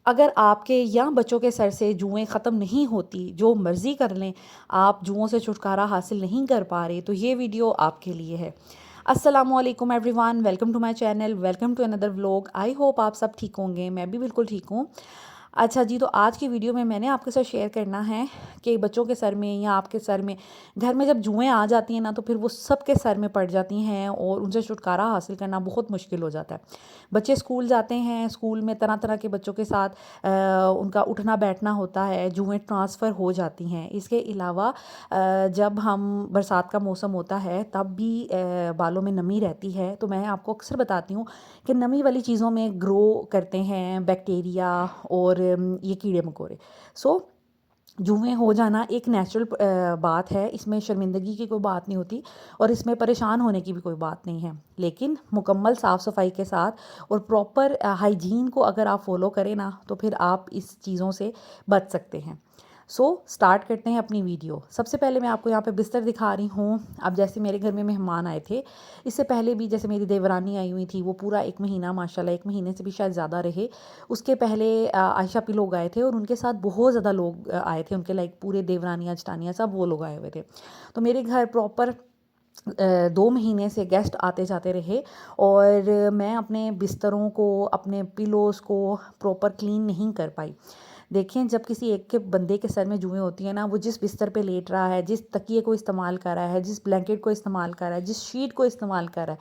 अगर आपके या बच्चों के सर से जुएँ ख़त्म नहीं होती, जो मर्ज़ी कर लें, आप जुओं से छुटकारा हासिल नहीं कर पा रहे, तो ये वीडियो आपके लिए है। अस्सलामुअलैकुम everyone, welcome to my channel, welcome to another vlog. I hope आप सब ठीक होंगे, मैं भी बिल्कुल ठीक हूँ। अच्छा जी, तो आज की वीडियो में मैंने आपके साथ शेयर करना है कि बच्चों के सर में या आपके सर में घर में जब जुएँ आ जाती हैं ना, तो फिर वो सबके सर में पड़ जाती हैं और उनसे छुटकारा हासिल करना बहुत मुश्किल हो जाता है। बच्चे स्कूल जाते हैं, स्कूल में तरह तरह के बच्चों के साथ उनका उठना बैठना होता है, जुएँ ट्रांसफ़र हो जाती हैं। इसके अलावा जब हम बरसात का मौसम होता है तब भी बालों में नमी रहती है, तो मैं आपको अक्सर बताती हूँ कि नमी वाली चीज़ों में ग्रो करते हैं बैक्टीरिया और ये कीड़े मकोड़े। सो जुएँ हो जाना एक नेचुरल बात है, इसमें शर्मिंदगी की कोई बात नहीं होती और इसमें परेशान होने की भी कोई बात नहीं है। लेकिन मुकम्मल साफ़-सफ़ाई के साथ और प्रॉपर हाइजीन को अगर आप फ़ॉलो करें ना, तो फिर आप इस चीज़ों से बच सकते हैं। सो स्टार्ट करते हैं अपनी वीडियो। सबसे पहले मैं आपको यहाँ पे बिस्तर दिखा रही हूँ। अब जैसे मेरे घर में मेहमान आए थे, इससे पहले भी जैसे मेरी देवरानी आई हुई थी, वो पूरा 1 महीना माशाल्लाह 1 महीने से भी शायद ज़्यादा रहे। उसके पहले आयशा पी लोग आए थे और उनके साथ बहुत ज़्यादा लोग आए थे, उनके लाइक पूरे देवरानियाँ, जेठानियाँ सब वो लोग आए हुए थे। तो मेरे घर प्रॉपर 2 महीने से गेस्ट आते जाते रहे और मैं अपने बिस्तरों को, अपने पिलोज़ को प्रॉपर क्लीन नहीं कर पाई। देखें, जब किसी एक के बंदे के सर में जुएँ होती हैं ना, वो जिस बिस्तर पे लेट रहा है, जिस तकिए को इस्तेमाल कर रहा है, जिस ब्लैंकेट को इस्तेमाल कर रहा है, जिस शीट को इस्तेमाल कर रहा है,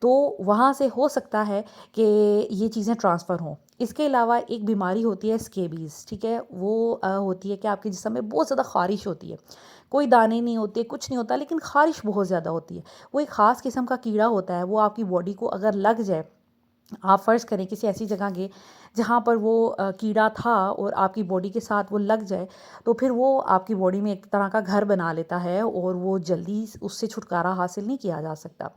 तो वहाँ से हो सकता है कि ये चीज़ें ट्रांसफ़र हों। इसके अलावा एक बीमारी होती है स्केबीज़, ठीक है? वो होती है कि आपके जिस्म में बहुत ज़्यादा ख़ारिश होती है। कोई दाने नहीं होते, कुछ नहीं होता, लेकिन ख़ारिश बहुत ज़्यादा होती है। वो एक ख़ास किस्म का कीड़ा होता है, वो आपकी बॉडी को अगर लग जाए, आप फ़र्ज़ करें किसी ऐसी जगह गए जहाँ पर वो कीड़ा था और आपकी बॉडी के साथ वो लग जाए, तो फिर वो आपकी बॉडी में एक तरह का घर बना लेता है और वो जल्दी उससे छुटकारा हासिल नहीं किया जा सकता।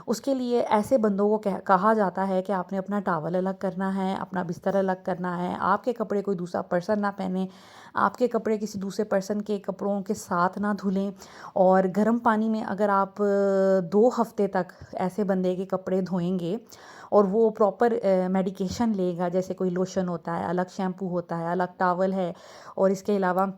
उसके लिए ऐसे बंदों को कहा जाता है कि आपने अपना टॉवल अलग करना है, अपना बिस्तर अलग करना है, आपके कपड़े कोई दूसरा पर्सन ना पहने, आपके कपड़े किसी दूसरे पर्सन के कपड़ों के साथ ना धुलें और गर्म पानी में अगर आप 2 हफ़्ते तक ऐसे बंदे के कपड़े धोएँगे और वो प्रॉपर मेडिकेशन लेगा, जैसे कोई लोशन होता है, अलग शैम्पू होता है, अलग टॉवल है और इसके अलावा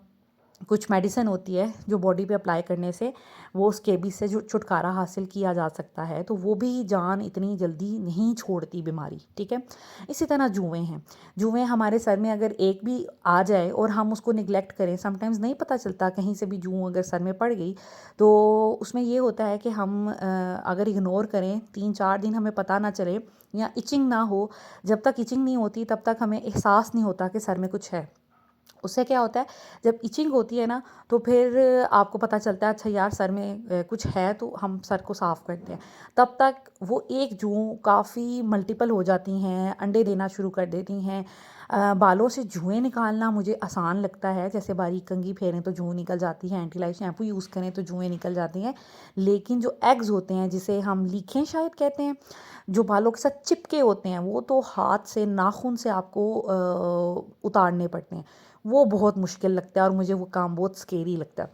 कुछ मेडिसिन होती है जो बॉडी पे अप्लाई करने से वो स्केबीज से जो छुटकारा हासिल किया जा सकता है, तो वो भी जान इतनी जल्दी नहीं छोड़ती बीमारी, ठीक है? इसी तरह जुएँ हैं। जुएँ हमारे सर में अगर एक भी आ जाए और हम उसको निग्लेक्ट करें, समटाइम्स नहीं पता चलता, कहीं से भी जूँ अगर सर में पड़ गई, तो उसमें ये होता है कि हम अगर इग्नोर करें, 3-4 दिन हमें पता ना चले या इचिंग ना हो, जब तक इचिंग नहीं होती तब तक हमें एहसास नहीं होता कि सर में कुछ है। उससे क्या होता है, जब इचिंग होती है ना, तो फिर आपको पता चलता है अच्छा यार सर में कुछ है, तो हम सर को साफ़ करते हैं। तब तक वो एक जूं काफ़ी मल्टीपल हो जाती हैं, अंडे देना शुरू कर देती हैं। बालों से जुएँ निकालना मुझे आसान लगता है, जैसे बारीक कंघी फेरें तो जुएँ निकल जाती हैं, एंटी लाइफ शैम्पू यूज़ करें तो जुएँ निकल जाती हैं। लेकिन जो एग्स होते हैं, जिसे हम लीखें शायद कहते हैं, जो बालों के साथ चिपके होते हैं, वो तो हाथ से, नाखून से आपको उतारने पड़ते हैं। वो बहुत मुश्किल लगता है और मुझे वो काम बहुत स्केरी लगता है,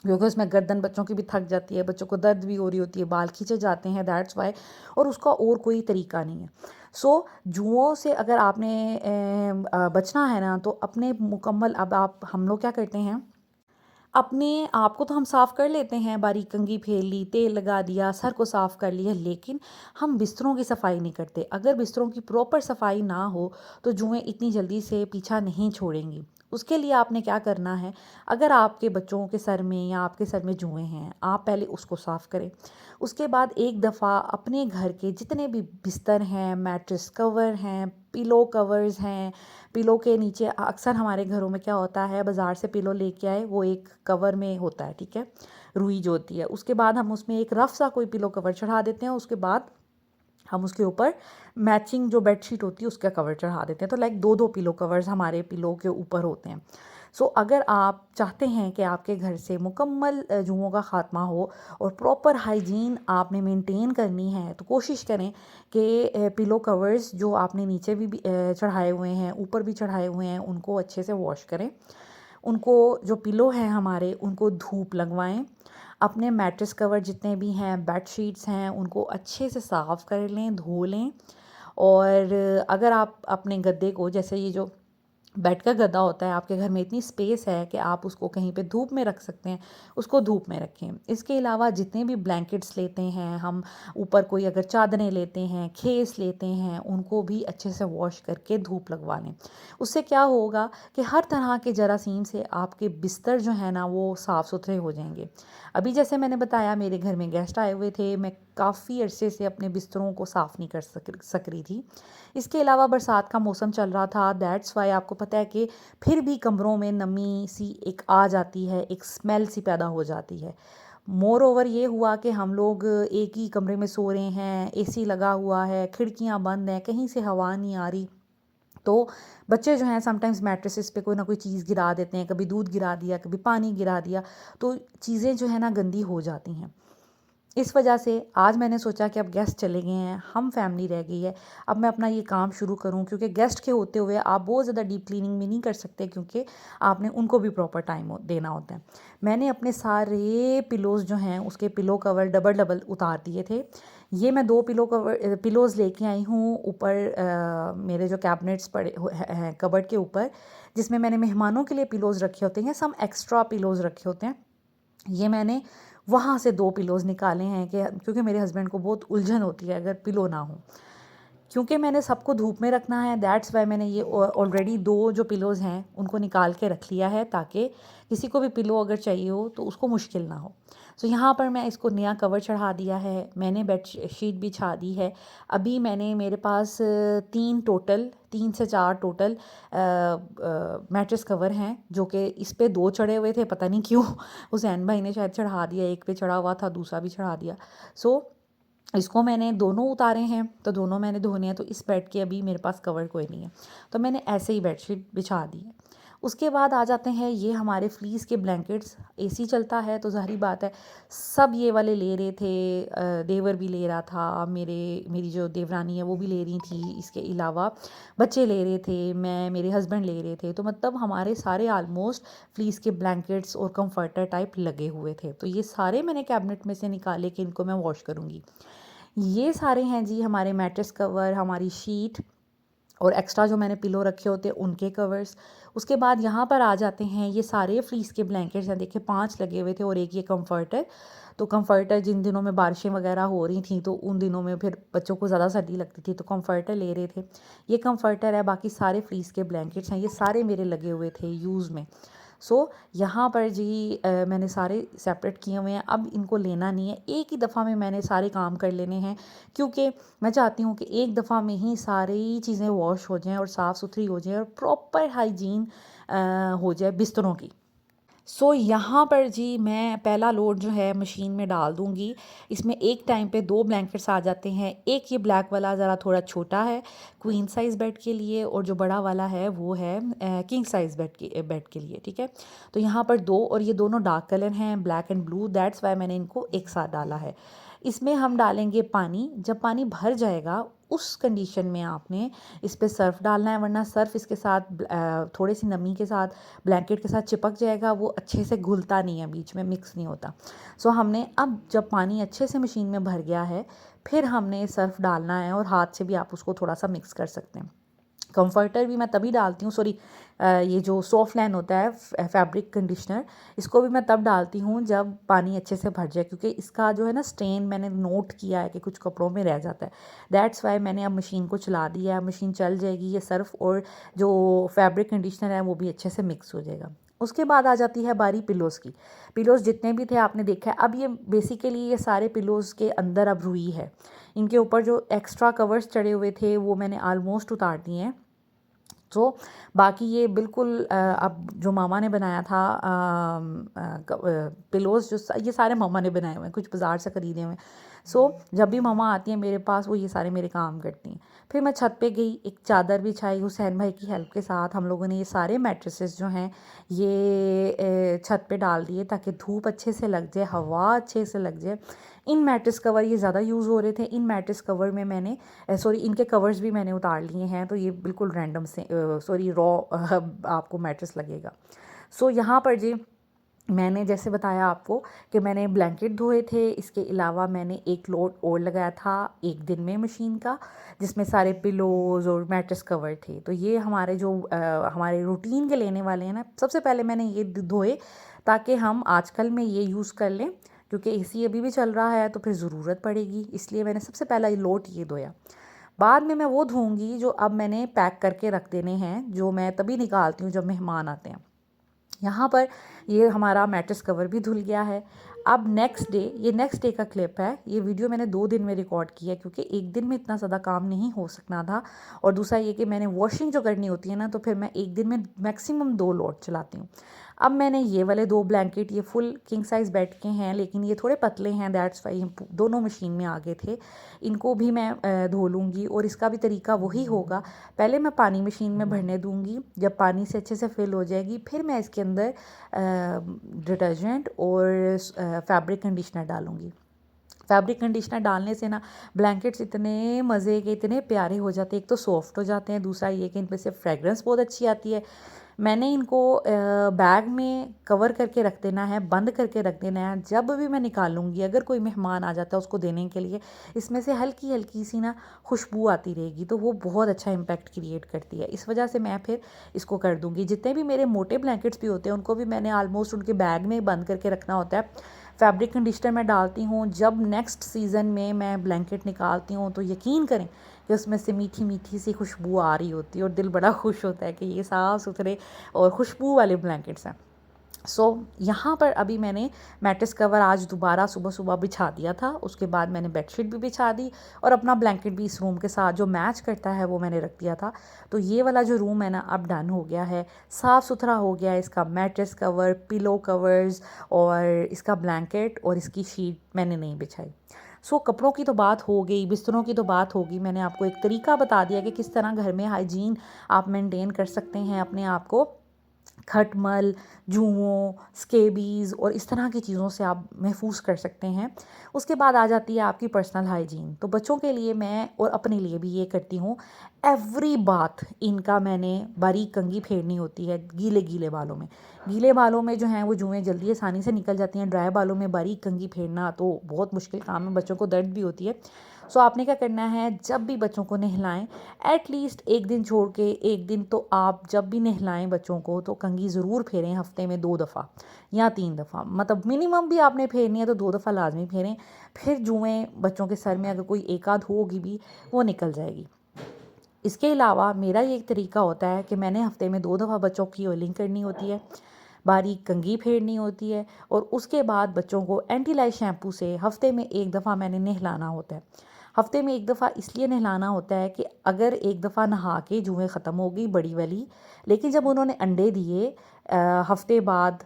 क्योंकि उसमें गर्दन बच्चों की भी थक जाती है, बच्चों को दर्द भी हो रही होती है, बाल खींचे जाते हैं, दैट्स वाई। और उसका और कोई तरीका नहीं है। सो जुओं से अगर आपने बचना है ना, तो अपने मुकम्मल, अब आप हम लोग क्या करते हैं, अपने आप को तो हम साफ़ कर लेते हैं, बारीक कंघी फेर ली, तेल लगा दिया, सर को साफ़ कर लिया, लेकिन हम बिस्तरों की सफाई नहीं करते। अगर बिस्तरों की प्रॉपर सफाई ना हो, तो जुएँ इतनी जल्दी से पीछा नहीं छोड़ेंगी। उसके लिए आपने क्या करना है, अगर आपके बच्चों के सर में या आपके सर में जुएँ हैं, आप पहले उसको साफ़ करें। उसके बाद एक दफ़ा अपने घर के जितने भी बिस्तर हैं, मैट्रेस कवर हैं, पिलो कवर्स हैं, पिलो के नीचे अक्सर हमारे घरों में क्या होता है, बाज़ार से पिलो लेके आए, वो एक कवर में होता है, ठीक है? रुई जो होती है, उसके बाद हम उसमें एक रफ़ सा कोई पिलो कवर चढ़ा देते हैं, उसके बाद हम उसके ऊपर मैचिंग जो बेडशीट होती है उसका कवर चढ़ा देते हैं। तो लाइक 2-2 पिलो कवर्स हमारे पिलो के ऊपर होते हैं। सो अगर आप चाहते हैं कि आपके घर से मुकम्मल जुओं का ख़ात्मा हो और प्रॉपर हाइजीन आपने मेंटेन करनी है, तो कोशिश करें कि पिलो कवर्स जो आपने नीचे भी चढ़ाए हुए हैं, ऊपर भी चढ़ाए हुए हैं, उनको अच्छे से वॉश करें। उनको, जो पिलो हैं हमारे, उनको धूप लगवाएं। अपने मैट्रेस कवर जितने भी हैं, बेड शीट्स हैं, उनको अच्छे से साफ़ कर लें, धो लें। और अगर आप अपने गद्दे को, जैसे ये जो बेड का गद्दा होता है, आपके घर में इतनी स्पेस है कि आप उसको कहीं पे धूप में रख सकते हैं, उसको धूप में रखें। इसके अलावा जितने भी ब्लैंकेट्स लेते हैं हम, ऊपर कोई अगर चादरें लेते हैं, खेस लेते हैं, उनको भी अच्छे से वॉश करके धूप लगवा लें। उससे क्या होगा कि हर तरह के जरासीम से आपके बिस्तर जो है ना वो साफ़ सुथरे हो जाएंगे। अभी जैसे मैंने बताया, मेरे घर में गेस्ट आए हुए थे, मैं काफ़ी अरसे से अपने बिस्तरों को साफ़ नहीं कर सक रही थी। इसके अलावा बरसात का मौसम चल रहा था, दैट्स वाई आपको पता है कि फिर भी कमरों में नमी सी एक आ जाती है, एक स्मेल सी पैदा हो जाती है। मोर ओवर ये हुआ कि हम लोग एक ही कमरे में सो रहे हैं, एसी लगा हुआ है, खिड़कियां बंद हैं, कहीं से हवा नहीं आ रही। तो बच्चे जो हैं समटाइम्स मैट्रेसेस पे कोई ना कोई चीज़ गिरा देते हैं, कभी दूध गिरा दिया, कभी पानी गिरा दिया, तो चीज़ें जो है ना गंदी हो जाती हैं। इस वजह से आज मैंने सोचा कि अब गेस्ट चले गए हैं, हम फैमिली रह गई है, अब मैं अपना ये काम शुरू करूं, क्योंकि गेस्ट के होते हुए आप बहुत ज़्यादा डीप क्लीनिंग भी नहीं कर सकते, क्योंकि आपने उनको भी प्रॉपर टाइम देना होता है। मैंने अपने सारे पिलोज़ जो हैं उसके पिलो कवर डबल डबल उतार दिए थे। ये मैं 2 पिलोज़ लेके आई हूँ ऊपर, मेरे जो कैबिनेट्स पड़े हैं कबर्ड के ऊपर, जिसमें मैंने मेहमानों के लिए पिलोज़ रखे होते हैं, सम एक्स्ट्रा पिलोज़ रखे होते हैं। ये मैंने वहाँ से 2 पिलोज़ निकाले हैं कि क्योंकि मेरे हस्बैंड को बहुत उलझन होती है अगर पिलो ना हो। क्योंकि मैंने सबको धूप में रखना है, दैट्स वाई मैंने ये ऑलरेडी 2 जो पिलोज़ हैं उनको निकाल के रख लिया है, ताकि किसी को भी पिलो अगर चाहिए हो तो उसको मुश्किल ना हो। सो यहाँ पर मैं इसको नया कवर चढ़ा दिया है, मैंने बेड शीट बिछा दी है। अभी मैंने मेरे पास 3 से 4 टोटल मैट्रेस कवर हैं, जो कि इस पे 2 चढ़े हुए थे, पता नहीं क्यों हुसैन भाई ने शायद चढ़ा दिया, एक पे चढ़ा हुआ था, दूसरा भी चढ़ा दिया। सो इसको मैंने दोनों उतारे हैं, तो दोनों मैंने धोने हैं, तो इस बेड के अभी मेरे पास कवर कोई नहीं है, तो मैंने ऐसे ही बेडशीट बिछा दी है। उसके बाद आ जाते हैं ये हमारे फ्लीस के ब्लैंकेट्स। एसी चलता है तो ज़ाहिर बात है सब ये वाले ले रहे थे, देवर भी ले रहा था, मेरी जो देवरानी है वो भी ले रही थी, इसके अलावा बच्चे ले रहे थे, मेरे हस्बैंड ले रहे थे, तो मतलब हमारे सारे आलमोस्ट फ्लीस के ब्लैंकेट्स और कंफर्टर टाइप लगे हुए थे। तो ये सारे मैंने कैबिनेट में से निकाले कि इनको मैं वॉश करूँगी। ये सारे हैं जी हमारे मैट्रेस कवर, हमारी शीट और एक्स्ट्रा जो मैंने पिलो रखे होते हैं उनके कवर्स। उसके बाद यहाँ पर आ जाते हैं ये सारे फ्लीस के ब्लैंकेट्स हैं, देखिए 5 लगे हुए थे और एक ये कंफर्टर। तो कंफर्टर जिन दिनों में बारिशें वगैरह हो रही थी तो उन दिनों में फिर बच्चों को ज़्यादा सर्दी लगती थी तो कंफर्टर ले रहे थे। ये कंफर्टर है, बाकी सारे फ्लीस के ब्लैंकेट्स हैं, ये सारे मेरे लगे हुए थे यूज़ में। सो यहाँ पर जी मैंने सारे सेपरेट किए हुए हैं, अब इनको लेना नहीं है, एक ही दफ़ा में मैंने सारे काम कर लेने हैं, क्योंकि मैं चाहती हूँ कि एक दफ़ा में ही सारी चीज़ें वॉश हो जाएं और साफ़ सुथरी हो जाएं और प्रॉपर हाइजीन हो जाए बिस्तरों की। सो यहाँ पर जी मैं पहला लोड जो है मशीन में डाल दूँगी। इसमें एक टाइम पे 2 ब्लैंकेट्स आ जाते हैं। एक ये ब्लैक वाला ज़रा थोड़ा छोटा है क्वीन साइज़ बेड के लिए, और जो बड़ा वाला है वो है किंग साइज़ बेड के लिए, ठीक है। तो यहाँ पर 2, और ये दोनों डार्क कलर हैं, black and blue, that's why मैंने इनको एक साथ डाला है। इसमें हम डालेंगे पानी, जब पानी भर जाएगा उस कंडीशन में आपने इस पे सर्फ़ डालना है, वरना सर्फ़ इसके साथ थोड़ी सी नमी के साथ ब्लैंकेट के साथ चिपक जाएगा, वो अच्छे से घुलता नहीं है, बीच में मिक्स नहीं होता। सो हमने अब जब पानी अच्छे से मशीन में भर गया है, फिर हमने सर्फ़ डालना है, और हाथ से भी आप उसको थोड़ा सा मिक्स कर सकते हैं। कंफर्टर भी मैं तभी डालती हूँ, सॉरी ये जो सॉफ्ट लाइन होता है फैब्रिक कंडीशनर, इसको भी मैं तब डालती हूँ जब पानी अच्छे से भर जाए, क्योंकि इसका जो है ना स्टेन मैंने नोट किया है कि कुछ कपड़ों में रह जाता है। दैट्स वाई मैंने अब मशीन को चला दिया है, मशीन चल जाएगी, ये सर्फ और जो फैब्रिक कंडीशनर है वो भी अच्छे से मिक्स हो जाएगा। उसके बाद आ जाती है बारी पिलोज़ की। पिलोज़ जितने भी थे आपने देखा है, अब ये बेसिकली ये सारे पिलोज़ के अंदर अब रुई है, इनके ऊपर जो एक्स्ट्रा कवर्स चढ़े हुए थे वो मैंने आलमोस्ट उतार दिए हैं। तो बाकी ये बिल्कुल अब जो मामा ने बनाया था पिलोज़, जो ये सारे मामा ने बनाए हुए हैं, कुछ बाज़ार से ख़रीदे हुए हैं। सो जब भी मामा आती हैं मेरे पास, वो ये सारे मेरे काम करती हैं। फिर मैं छत पे गई, एक चादर बिछाई हुसैन भाई की हेल्प के साथ, हम लोगों ने ये सारे मैट्रेसेस जो हैं ये छत पे डाल दिए, ताकि धूप अच्छे से लग जाए, हवा अच्छे से लग जाए। इन मैट्रेस कवर ये ज़्यादा यूज़ हो रहे थे, इन मैट्रेस कवर में मैंने सॉरी इनके कवर्स भी मैंने उतार लिए हैं, तो ये बिल्कुल रैंडम से सॉरी रॉ आपको मैट्रेस लगेगा। सो यहाँ पर जी मैंने जैसे बताया आपको कि मैंने ब्लैंकेट धोए थे, इसके अलावा मैंने एक लोड और लगाया था एक दिन में मशीन का, जिसमें सारे पिलोज़ और मैट्रेस कवर थे। तो ये हमारे जो हमारे रूटीन के लेने वाले हैं ना, सबसे पहले मैंने ये धोए ताकि हम आजकल में ये यूज़ कर लें, क्योंकि एसी अभी भी चल रहा है तो फिर ज़रूरत पड़ेगी, इसलिए मैंने सबसे पहला ये लोड ये धोया। बाद में मैं वो धोऊंगी जो अब मैंने पैक करके रख देने हैं, जो मैं तभी निकालती हूँ जब मेहमान आते हैं। यहाँ पर ये हमारा मैट्रेस कवर भी धुल गया है। अब नेक्स्ट डे, ये नेक्स्ट डे का क्लिप है। ये वीडियो मैंने 2 दिन में रिकॉर्ड किया है, क्योंकि एक दिन में इतना ज़्यादा काम नहीं हो सकना था, और दूसरा ये कि मैंने वॉशिंग जो करनी होती है ना, तो फिर मैं एक दिन में मैक्सिमम 2 लोड चलाती हूँ। अब मैंने ये वाले 2 ब्लैंकेट, ये फुल किंग साइज़ बेड के हैं, लेकिन ये थोड़े पतले हैं, दैट्स वाई दोनों मशीन में आ गए थे। इनको भी मैं धो लूँगी, और इसका भी तरीका वही होगा। पहले मैं पानी मशीन में भरने दूँगी, जब पानी से अच्छे से फिल हो जाएगी फिर मैं इसके अंदर डिटर्जेंट और फैब्रिक कंडीशनर डालूँगी। फैब्रिक कंडीशनर डालने से ना ब्लैंकेट्स इतने मज़े के, इतने प्यारे हो जाते हैं। एक तो सॉफ्ट हो जाते हैं, दूसरा ये कि इन पे से फ्रेगरेंस बहुत अच्छी आती है। मैंने इनको बैग में कवर करके रख देना है, बंद करके रख देना है। जब भी मैं निकालूंगी, अगर कोई मेहमान आ जाता है उसको देने के लिए, इसमें से हल्की हल्की सी ना खुशबू आती रहेगी, तो वो बहुत अच्छा इम्पैक्ट क्रिएट करती है। इस वजह से मैं फिर इसको कर दूँगी। जितने भी मेरे मोटे ब्लैंकेट्स भी होते हैं उनको भी मैंने आलमोस्ट उनके बैग में बंद करके रखना होता है। फैब्रिक कंडीशनर मैं डालती हूँ जब नेक्स्ट सीज़न में मैं ब्लैंकेट निकालती हूँ, तो यकीन करें कि उसमें से मीठी मीठी सी खुशबू आ रही होती है, और दिल बड़ा खुश होता है कि ये साफ़ सुथरे और खुशबू वाले ब्लैंकेट्स हैं। यहाँ पर अभी मैंने मैट्रेस कवर आज दोबारा सुबह सुबह बिछा दिया था, उसके बाद मैंने बेडशीट भी बिछा दी, और अपना ब्लैंकेट भी इस रूम के साथ जो मैच करता है वो मैंने रख दिया था। तो ये वाला जो रूम है ना, अब डन हो गया है, साफ़ सुथरा हो गया है। इसका मैट्रेस कवर, पिलो कवर्स और इसका ब्लैंकेट और इसकी शीट मैंने नहीं बिछाई। कपड़ों की तो बात हो गई, बिस्तरों की तो बात होगी। मैंने आपको एक तरीका बता दिया कि किस तरह घर में हाइजीन आप मेंटेन कर सकते हैं अपने आप को खटमल, जुओं, स्केबीज़ और इस तरह की चीज़ों से आप महफूज कर सकते हैं। उसके बाद आ जाती है आपकी पर्सनल हाइजीन। तो बच्चों के लिए मैं और अपने लिए भी ये करती हूँ, एवरी बाथ इनका मैंने बारीक कंघी फेरनी होती है गीले गीले बालों में। गीले बालों में जो हैं वो जुएँ जल्दी आसानी से निकल जाती हैं, ड्राई बालों में बारीक कंघी फेरना तो बहुत मुश्किल काम है, बच्चों को दर्द भी होती है। आपने क्या करना है, जब भी बच्चों को नहलाएं, एटलीस्ट एक दिन छोड़ के एक दिन तो आप जब भी नहलाएं बच्चों को, तो कंघी ज़रूर फेरें हफ्ते में 2 दफ़ा या 3 दफ़ा, मतलब मिनिमम भी आपने फेरनी है तो 2 दफ़ा लाजमी फेरें। फिर जुएँ बच्चों के सर में अगर कोई एक आध होगी भी, वो निकल जाएगी। इसके अलावा मेरा ये एक तरीका होता है कि मैंने हफ्ते में 2 दफ़ा बच्चों की ऑयलिंग करनी होती है, बारीक कंघी फेरनी होती है, और उसके बाद बच्चों को एंटी लाइट शैम्पू से हफ्ते में 1 दफ़ा मैंने नहलाना होता है। हफ्ते में 1 दफ़ा इसलिए नहलाना होता है कि अगर एक दफ़ा नहा के जुएँ ख़त्म हो गई बड़ी वाली, लेकिन जब उन्होंने अंडे दिए हफ्ते बाद,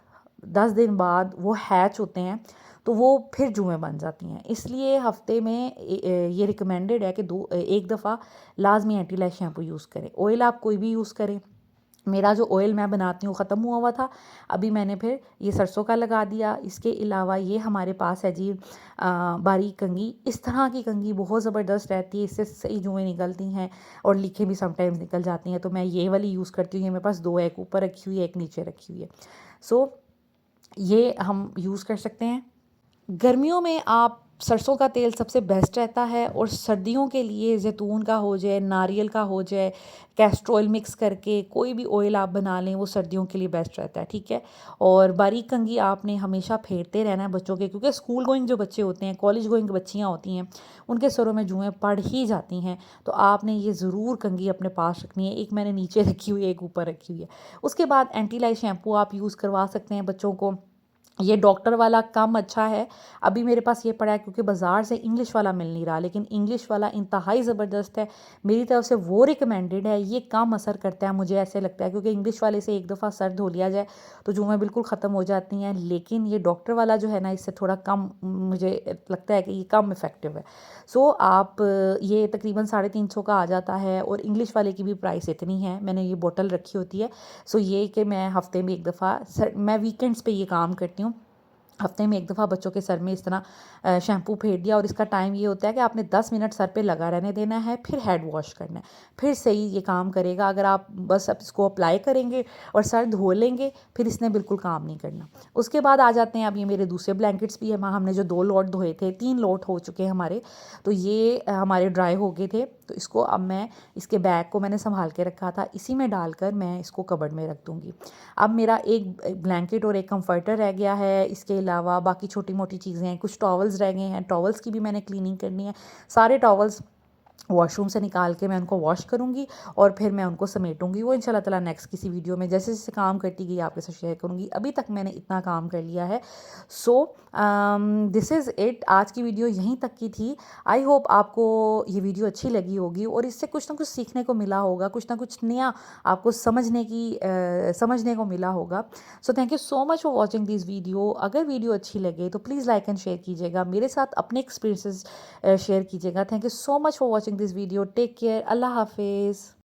10 दिन बाद वो हैच होते हैं, तो वो फिर जुएँ बन जाती हैं। इसलिए हफ्ते में ये रिकमेंडेड है कि 1 दफ़ा लाजमी एंटी लाइट शैम्पू यूज़ करें। ऑयल आप कोई भी यूज़ करें। मेरा जो ऑयल मैं बनाती हूँ ख़त्म हुआ था, अभी मैंने फिर ये सरसों का लगा दिया। इसके अलावा ये हमारे पास है जी बारीक कंघी। इस तरह की कंघी बहुत ज़बरदस्त रहती है, इससे सही जुएँ निकलती हैं और लीखें भी समटाइम्स निकल जाती हैं। तो मैं ये वाली यूज़ करती हूँ। ये मेरे पास 2 है, एक ऊपर रखी हुई है, एक नीचे रखी हुई है। ये हम यूज़ कर सकते हैं। गर्मियों में आप सरसों का तेल सबसे बेस्ट रहता है, और सर्दियों के लिए ज़ैतून का हो जाए, नारियल का हो जाए, कैस्टर ऑयल मिक्स करके कोई भी ऑयल आप बना लें, वो सर्दियों के लिए बेस्ट रहता है, ठीक है। और बारीक कंघी आपने हमेशा फेरते रहना है बच्चों के, क्योंकि स्कूल गोइंग जो बच्चे होते हैं, कॉलेज गोइंग बच्चियाँ होती हैं, उनके सरों में जुएँ पड़ ही जाती हैं। तो आपने ये ज़रूर कंघी अपने पास रखनी है। एक मैंने नीचे रखी हुई है, एक ऊपर रखी हुई है। उसके बाद एंटी लाइट शैम्पू आप यूज़ करवा सकते हैं बच्चों को। ये डॉक्टर वाला कम अच्छा है। अभी मेरे पास ये पड़ा है क्योंकि बाज़ार से इंग्लिश वाला मिल नहीं रहा, लेकिन इंग्लिश वाला इंतहाई ज़बरदस्त है, मेरी तरफ से वो रिकमेंडेड है। ये कम असर करता है मुझे ऐसे लगता है, क्योंकि इंग्लिश वाले से एक दफ़ा सर धो लिया जाए तो जुएँ बिल्कुल ख़त्म हो जाती हैं, लेकिन ये डॉक्टर वाला जो है ना, इससे थोड़ा कम मुझे लगता है कि ये कम इफ़ेक्टिव है। आप ये तकरीबन 350 का आ जाता है, और इंग्लिश वाले की भी प्राइस इतनी है। मैंने ये बोतल रखी होती है। ये कि मैं हफ़्ते में 1 दफ़ा मैं वीकेंड्स पे ये काम करती हूँ। हफ्ते में एक दफ़ा बच्चों के सर में इस तरह शैम्पू फेर दिया, और इसका टाइम ये होता है कि आपने 10 मिनट सर पे लगा रहने देना है, फिर हेड वॉश करना है, फिर सही ये काम करेगा। अगर आप बस अब इसको अप्लाई करेंगे और सर धो लेंगे, फिर इसने बिल्कुल काम नहीं करना। उसके बाद आ जाते हैं, अब ये मेरे दूसरे ब्लैंकेट्स भी है, वहाँ हमने जो 2 लोट धोए थे, 3 लोट हो चुके हैं हमारे, तो ये हमारे ड्राई हो गए थे। तो इसको अब मैं इसके बैग को मैंने संभाल के रखा था, इसी में डालकर मैं इसको कबर्ड में रख दूँगी। अब मेरा एक ब्लैंकेट और एक कंफर्टर रह गया है, इसके अलावा बाकी छोटी मोटी चीज़ें हैं, कुछ टॉवल्स रह गए हैं, टॉवल्स की भी मैंने क्लीनिंग करनी है। सारे टॉवल्स वॉशरूम से निकाल के मैं उनको वॉश करूँगी और फिर मैं उनको समेटूँगी। वो इंशाल्लाह ताला नेक्स्ट किसी वीडियो में जैसे जैसे काम करती गई आपके साथ शेयर करूँगी। अभी तक मैंने इतना काम कर लिया है। So this is it. आज की वीडियो यहीं तक की थी। आई होप आपको ये वीडियो अच्छी लगी होगी और इससे कुछ ना कुछ सीखने को मिला होगा, कुछ ना कुछ नया आपको समझने को मिला होगा। So thank you so much for watching this video. अगर वीडियो अच्छी लगे तो प्लीज़ लाइक एंड शेयर कीजिएगा, मेरे साथ अपने एक्सपीरियंसेस शेयर कीजिएगा। Thank you so much for watching this video. Take care. अल्लाह हाफिज़।